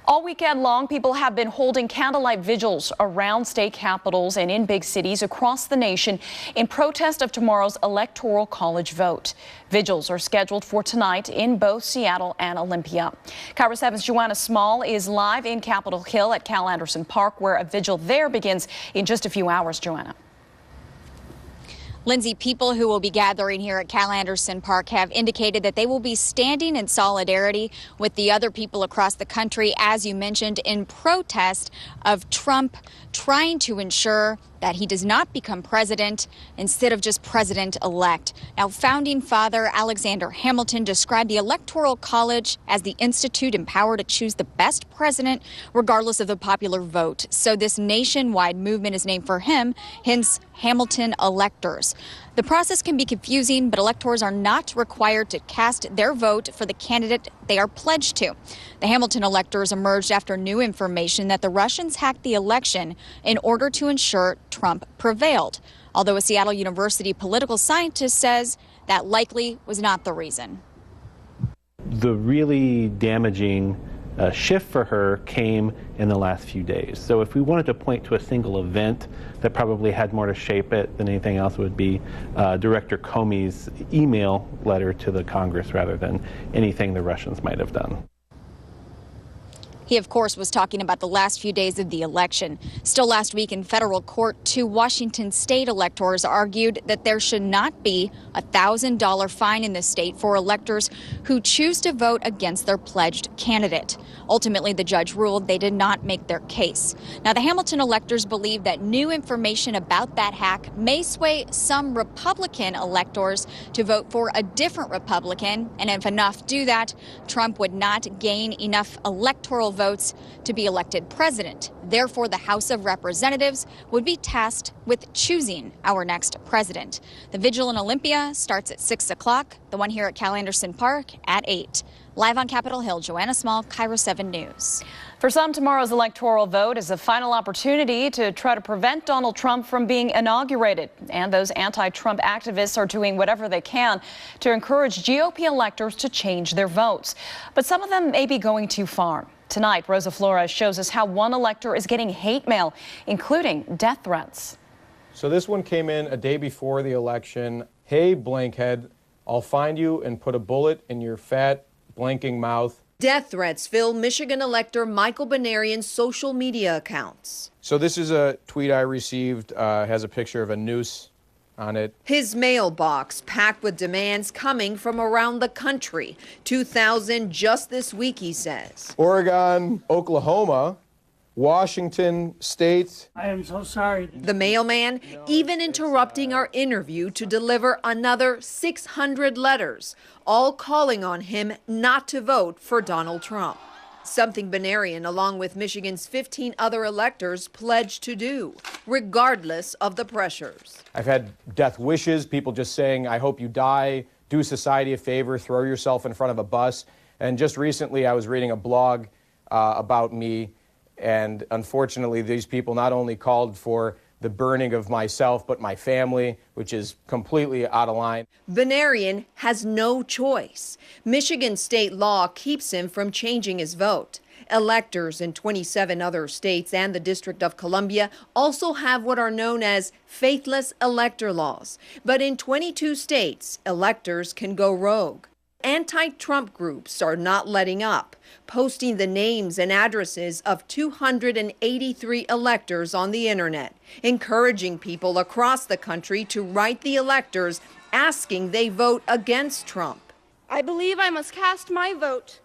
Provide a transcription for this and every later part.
All weekend long, people have been holding candlelight vigils around state capitals and in big cities across the nation in protest of tomorrow's Electoral College vote. Vigils are scheduled for tonight in both Seattle and Olympia. KIRO 7's Joanna Small is live in Capitol Hill at Cal Anderson Park, where a vigil there begins in just a few hours. Joanna. Lindsay, people who will be gathering here at Cal Anderson Park have indicated that they will be standing in solidarity with the other people across the country, as you mentioned, in protest of Trump trying to ensure that he does not become president instead of just president-elect. Now, founding father Alexander Hamilton described the Electoral College as the institute in power to choose the best president regardless of the popular vote. So this nationwide movement is named for him, hence Hamilton electors. The process can be confusing, but electors are not required to cast their vote for the candidate they are pledged to. The Hamilton electors emerged after new information that the Russians hacked the election in order to ensure Trump prevailed, although a Seattle University political scientist says that likely was not the reason. The really damaging shift for her came in the last few days. So if we wanted to point to a single event that probably had more to shape it than anything else, would be Director Comey's email letter to the Congress rather than anything the Russians might have done. He, of course, was talking about the last few days of the election. Still last week in federal court, two Washington state electors argued that there should not be a $1,000 fine in the state for electors who choose to vote against their pledged candidate. Ultimately, the judge ruled they did not make their case. Now, the Hamilton electors believe that new information about that hack may sway some Republican electors to vote for a different Republican, and if enough do that, Trump would not gain enough electoral votes to be elected president. Therefore, the House of Representatives would be tasked with choosing our next president. The vigil in Olympia starts at 6 o'clock, the one here at Cal Anderson Park at 8. Live on Capitol Hill, Joanna Small, KIRO 7 News. For some, tomorrow's electoral vote is a final opportunity to try to prevent Donald Trump from being inaugurated. And those anti-Trump activists are doing whatever they can to encourage GOP electors to change their votes. But some of them may be going too far. Tonight, Rosa Flores shows us how one elector is getting hate mail, including death threats. So this one came in a day before the election. Hey, blankhead, I'll find you and put a bullet in your fat, blanking mouth. Death threats fill Michigan elector Michael Banarian's social media accounts. So this is a tweet I received, has a picture of a noose on it. His mailbox packed with demands coming from around the country. 2,000 just this week, he says. Oregon, Oklahoma, Washington State. I am so sorry. The mailman even interrupting our interview to deliver another 600 letters, all calling on him not to vote for Donald Trump. Something Banarian, along with Michigan's 15 other electors, pledged to do, regardless of the pressures. I've had death wishes, people just saying, I hope you die, do society a favor, throw yourself in front of a bus. And just recently I was reading a blog about me, and unfortunately these people not only called for the burning of myself, but my family, which is completely out of line. Banarian has no choice. Michigan state law keeps him from changing his vote. Electors in 27 other states and the District of Columbia also have what are known as faithless elector laws. But in 22 states, electors can go rogue. Anti-Trump groups are not letting up, posting the names and addresses of 283 electors on the internet, encouraging people across the country to write the electors asking they vote against Trump. I believe I must cast my vote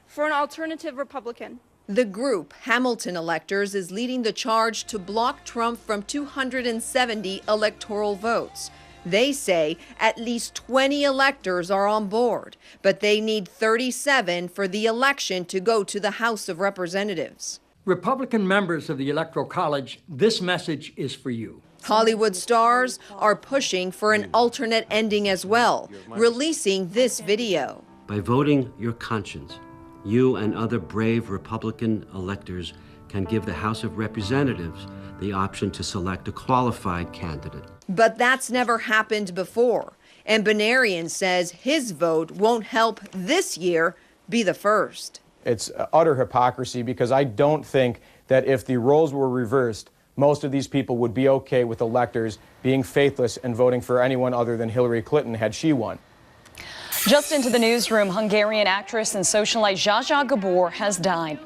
for an alternative Republican. The group, Hamilton Electors, is leading the charge to block Trump from 270 electoral votes. They say at least 20 electors are on board, but they need 37 for the election to go to the House of Representatives. Republican members of the Electoral College, this message is for you. Hollywood stars are pushing for an alternate ending as well, releasing this video. By voting your conscience, you and other brave Republican electors can give the House of Representatives the option to select a qualified candidate. But that's never happened before. And Banarian says his vote won't help this year be the first. It's utter hypocrisy, because I don't think that if the roles were reversed, most of these people would be okay with electors being faithless and voting for anyone other than Hillary Clinton had she won. Just into the newsroom, Hungarian actress and socialite Zsa Zsa Gabor has died.